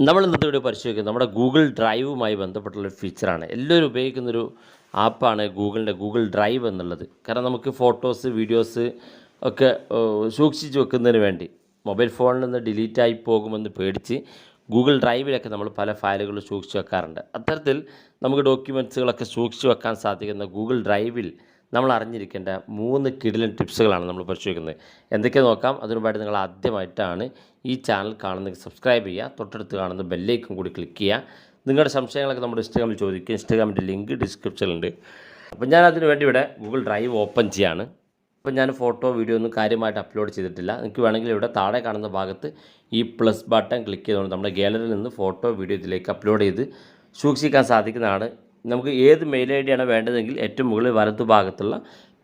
നമ്മൾ ഇന്നത്തെ വീഡിയോ പരിശോധിക്കുന്നത് നമ്മുടെ ഗൂഗിൾ ഡ്രൈവുമായി ബന്ധപ്പെട്ടുള്ളൊരു ഫീച്ചറാണ്. എല്ലാവരും ഉപയോഗിക്കുന്നൊരു ആപ്പാണ് ഗൂഗിൾ ഡ്രൈവ് എന്നുള്ളത്. കാരണം നമുക്ക് ഫോട്ടോസ്, വീഡിയോസ് ഒക്കെ സൂക്ഷിച്ച് വെക്കുന്നതിന് വേണ്ടി മൊബൈൽ ഫോണിൽ നിന്ന് ഡിലീറ്റായി പോകുമെന്ന് പേടിച്ച് ഗൂഗിൾ ഡ്രൈവിലൊക്കെ നമ്മൾ പല ഫയലുകളും സൂക്ഷിച്ച് വെക്കാറുണ്ട്. അത്തരത്തിൽ നമുക്ക് ഡോക്യുമെൻറ്റ്സുകളൊക്കെ സൂക്ഷിച്ച് വെക്കാൻ സാധിക്കുന്ന ഗൂഗിൾ ഡ്രൈവിൽ നമ്മൾ അറിഞ്ഞിരിക്കേണ്ട 3 കിടിലൻ ടിപ്സുകളാണ് നമ്മൾ പരിശോധിക്കുന്നത്. എന്തൊക്കെ നോക്കാം. അതിനുമുമ്പായിട്ട് നിങ്ങൾ ആദ്യമായിട്ടാണ് ഈ ചാനൽ കാണുന്നത് സബ്സ്ക്രൈബ് ചെയ്യുക, തൊട്ടടുത്ത് കാണുന്ന ബെല്ലൈക്കൺ കൂടി ക്ലിക്ക് ചെയ്യുക. നിങ്ങളുടെ സംശയങ്ങളൊക്കെ നമ്മുടെ ഇൻസ്റ്റാഗ്രാമിൽ ചോദിക്കുക. ഇൻസ്റ്റാഗ്രാമിൻ്റെ ലിങ്ക് ഡിസ്ക്രിപ്ഷനിലുണ്ട്. അപ്പോൾ ഞാൻ അതിന് വേണ്ടി ഇവിടെ ഗൂഗിൾ ഡ്രൈവ് ഓപ്പൺ ചെയ്യാണ്. അപ്പോൾ ഞാൻ ഫോട്ടോ, വീഡിയോ ഒന്നും കാര്യമായിട്ട് അപ്ലോഡ് ചെയ്തിട്ടില്ല. നിങ്ങൾക്ക് വേണമെങ്കിൽ ഇവിടെ താഴെ കാണുന്ന ഭാഗത്ത് ഈ പ്ലസ് ബട്ടൺ ക്ലിക്ക് ചെയ്തുകൊണ്ട് നമ്മുടെ ഗാലറിയിൽ നിന്ന് ഫോട്ടോ, വീഡിയോ ഇതിലേക്ക് അപ്ലോഡ് ചെയ്ത് സൂക്ഷിക്കാൻ സാധിക്കുന്നതാണ്. നമുക്ക് ഏത് മെയിൽ ഐ ഡിയാണ് വേണ്ടതെങ്കിൽ ഏറ്റവും മുകളിൽ വലതു ഭാഗത്തുള്ള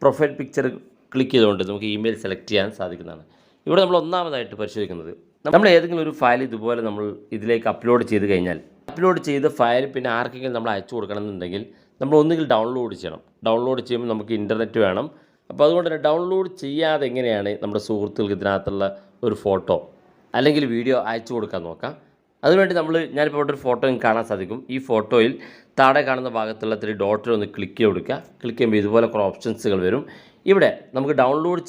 പ്രൊഫൈൽ പിക്ചർ ക്ലിക്ക് ചെയ്തുകൊണ്ട് നമുക്ക് ഇമെയിൽ സെലക്ട് ചെയ്യാൻ സാധിക്കുന്നതാണ്. ഇവിടെ നമ്മൾ ഒന്നാമതായിട്ട് പരിശോധിക്കുന്നത്, നമ്മൾ ഏതെങ്കിലും ഒരു ഫയൽ ഇതുപോലെ നമ്മൾ ഇതിലേക്ക് അപ്ലോഡ് ചെയ്ത് കഴിഞ്ഞാൽ അപ്ലോഡ് ചെയ്ത ഫയൽ പിന്നെ ആർക്കെങ്കിലും നമ്മൾ അയച്ചു കൊടുക്കണമെന്നുണ്ടെങ്കിൽ നമ്മൾ ഒന്നുകിൽ ഡൗൺലോഡ് ചെയ്യണം. ഡൗൺലോഡ് ചെയ്യുമ്പോൾ നമുക്ക് ഇൻ്റർനെറ്റ് വേണം. അപ്പോൾ അതുകൊണ്ട് തന്നെ ഡൗൺലോഡ് ചെയ്യാതെ എങ്ങനെയാണ് നമ്മുടെ സുഹൃത്തുക്കൾക്ക് ഇതിനകത്തുള്ള ഒരു ഫോട്ടോ അല്ലെങ്കിൽ വീഡിയോ അയച്ചു കൊടുക്കാൻ നോക്കാം. അതിനുവേണ്ടി ഞാനിപ്പോൾ ഇവിടെ ഒരു ഫോട്ടോ കാണാൻ സാധിക്കും. ഈ ഫോട്ടോയിൽ താഴെ കാണുന്ന ഭാഗത്തുള്ള 3 ഡോട്ടിൽ ഒന്ന് ക്ലിക്ക് ചെയ്ത് കൊടുക്കുക. ക്ലിക്ക് ചെയ്യുമ്പോൾ ഇതുപോലെ കുറേ ഓപ്ഷൻസുകൾ വരും. ഇവിടെ നമുക്ക് ഡൗൺലോഡ്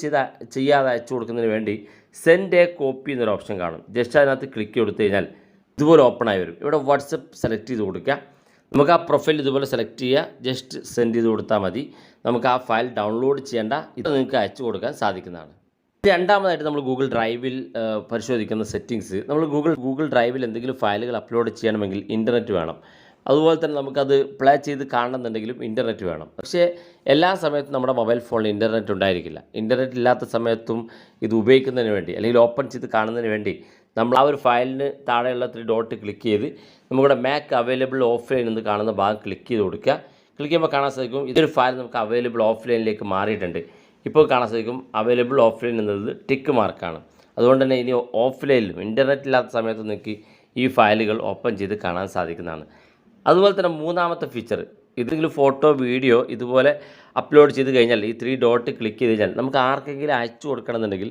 ചെയ്യാതെ അയച്ചു കൊടുക്കുന്നതിന് വേണ്ടി സെൻഡ് എ കോപ്പി എന്നൊരു ഓപ്ഷൻ കാണും. ജസ്റ്റ് അതിനകത്ത് ക്ലിക്ക് കൊടുത്തു കഴിഞ്ഞാൽ ഇതുപോലെ ഓപ്പണായി വരും. ഇവിടെ വാട്സപ്പ് സെലക്ട് ചെയ്ത് കൊടുക്കുക. നമുക്ക് ആ പ്രൊഫൈൽ ഇതുപോലെ സെലക്ട് ചെയ്യുക. ജസ്റ്റ് സെൻഡ് ചെയ്ത് കൊടുത്താൽ മതി. നമുക്ക് ആ ഫയൽ ഡൗൺലോഡ് ചെയ്യേണ്ട, ഇത് നിങ്ങൾക്ക് അയച്ചു കൊടുക്കാൻ സാധിക്കുന്നതാണ്. രണ്ടാമതായിട്ട് നമ്മൾ ഗൂഗിൾ ഡ്രൈവിൽ പരിശോധിക്കുന്ന സെറ്റിങ്സ്, നമ്മൾ ഗൂഗിൾ ഡ്രൈവിൽ എന്തെങ്കിലും ഫയലുകൾ അപ്ലോഡ് ചെയ്യണമെങ്കിൽ ഇൻ്റർനെറ്റ് വേണം. അതുപോലെ തന്നെ നമുക്കത് പ്ലേ ചെയ്ത് കാണണമെന്നുണ്ടെങ്കിലും ഇൻ്റർനെറ്റ് വേണം. പക്ഷേ എല്ലാ സമയത്തും നമ്മുടെ മൊബൈൽ ഫോണിൽ ഇൻ്റർനെറ്റ് ഉണ്ടായിരിക്കില്ല. ഇൻ്റർനെറ്റ് ഇല്ലാത്ത സമയത്തും ഇത് ഉപയോഗിക്കുന്നതിന് വേണ്ടി അല്ലെങ്കിൽ ഓപ്പൺ ചെയ്ത് കാണുന്നതിന് വേണ്ടി നമ്മൾ ആ ഒരു ഫയലിന് താഴെയുള്ള 3 ഡോട്ട് ക്ലിക്ക് ചെയ്ത് നമ്മുടെ മാക്ക് അവൈലബിൾ ഓഫ്ലൈൻ എന്ന് കാണുന്ന ഭാഗം ക്ലിക്ക് ചെയ്ത് കൊടുക്കുക. ക്ലിക്ക് ചെയ്യുമ്പോൾ കാണാൻ സാധിക്കും ഇതൊരു ഫയൽ നമുക്ക് അവൈലബിൾ ഓഫ്ലൈനിലേക്ക് മാറിയിട്ടുണ്ട്. ഇപ്പോൾ കാണാൻ സാധിക്കും അവൈലബിൾ ഓഫ്ലൈൻ എന്നത് ടിക്ക് മാർക്കാണ്. അതുകൊണ്ട് തന്നെ ഇനി ഓഫ്ലൈനിലും ഇൻ്റർനെറ്റ് ഇല്ലാത്ത സമയത്ത് നിങ്ങൾക്ക് ഈ ഫയലുകൾ ഓപ്പൺ ചെയ്ത് കാണാൻ സാധിക്കുന്നതാണ്. അതുപോലെ തന്നെ മൂന്നാമത്തെ ഫീച്ചർ, ഏതെങ്കിലും ഫോട്ടോ, വീഡിയോ ഇതുപോലെ അപ്ലോഡ് ചെയ്ത് കഴിഞ്ഞാൽ ഈ 3 ഡോട്ട് ക്ലിക്ക് ചെയ്ത് കഴിഞ്ഞാൽ നമുക്ക് ആർക്കെങ്കിലും അയച്ചു കൊടുക്കണമെന്നുണ്ടെങ്കിൽ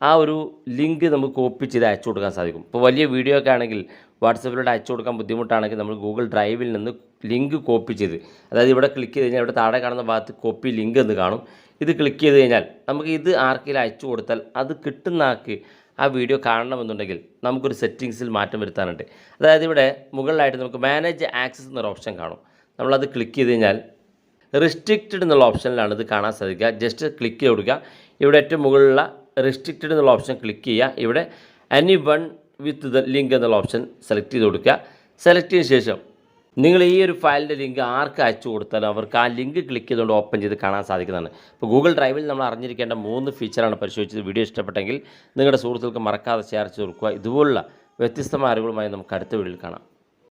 ആ ഒരു ലിങ്ക് നമുക്ക് കോപ്പി ചെയ്ത് അയച്ചു കൊടുക്കാൻ സാധിക്കും. ഇപ്പോൾ വലിയ വീഡിയോ ഒക്കെ ആണെങ്കിൽ വാട്സപ്പിലൂടെ അയച്ചു കൊടുക്കാൻ ബുദ്ധിമുട്ടാണെങ്കിൽ നമ്മൾ ഗൂഗിൾ ഡ്രൈവിൽ നിന്ന് ലിങ്ക് കോപ്പി ചെയ്ത്, അതായത് ഇവിടെ ക്ലിക്ക് ചെയ്ത് കഴിഞ്ഞാൽ ഇവിടെ താഴെ കാണുന്ന ഭാഗത്ത് കോപ്പി ലിങ്ക് എന്ന് കാണും. ഇത് ക്ലിക്ക് ചെയ്ത് കഴിഞ്ഞാൽ നമുക്ക് ഇത് ആർക്കെങ്കിലും അയച്ചു കൊടുത്താൽ അത് കിട്ടുന്ന ആൾക്ക് ആ വീഡിയോ കാണണമെന്നുണ്ടെങ്കിൽ നമുക്കൊരു സെറ്റിങ്സിൽ മാറ്റം വരുത്താനുണ്ട്. അതായത് ഇവിടെ മുകളിലായിട്ട് നമുക്ക് മാനേജ് ആക്സസ് എന്നൊരു ഓപ്ഷൻ കാണും. നമ്മളത് ക്ലിക്ക് ചെയ്ത് കഴിഞ്ഞാൽ റിസ്ട്രിക്റ്റഡ് എന്നുള്ള ഓപ്ഷനിലാണ് ഇത് കാണാൻ സാധിക്കുക. ജസ്റ്റ് ക്ലിക്ക് ചെയ്ത് കൊടുക്കുക. ഇവിടെ ഏറ്റവും മുകളിലുള്ള റിസ്ട്രിക്റ്റഡ് എന്നുള്ള ഓപ്ഷൻ ക്ലിക്ക് ചെയ്യുക. ഇവിടെ any one with the link എന്നുള്ള ഓപ്ഷൻ സെലക്ട് ചെയ്ത് കൊടുക്കുക. സെലക്ട് ചെയ്തതിന് ശേഷം നിങ്ങൾ ഈ ഒരു ഫയലിൻ്റെ ലിങ്ക് ആർക്ക് അയച്ചു കൊടുത്താലും അവർക്ക് ആ ലിങ്ക് ക്ലിക്ക് ചെയ്തുകൊണ്ട് ഓപ്പൺ ചെയ്ത് കാണാൻ സാധിക്കുന്നതാണ്. ഇപ്പോൾ ഗൂഗിൾ ഡ്രൈവിൽ നമ്മൾ അറിഞ്ഞിരിക്കേണ്ട 3 ഫീച്ചറാണ് പരിശോധിച്ചത്. വീഡിയോ ഇഷ്ടപ്പെട്ടെങ്കിൽ നിങ്ങളുടെ സുഹൃത്തുക്കൾക്ക് മറക്കാതെ ഷെയർ ചെയ്ത് കൊടുക്കുക. ഇതുപോലുള്ള വ്യത്യസ്തമായ അറിവുകളുമായി നമുക്ക് അടുത്ത വീഡിയോയിൽ കാണാം.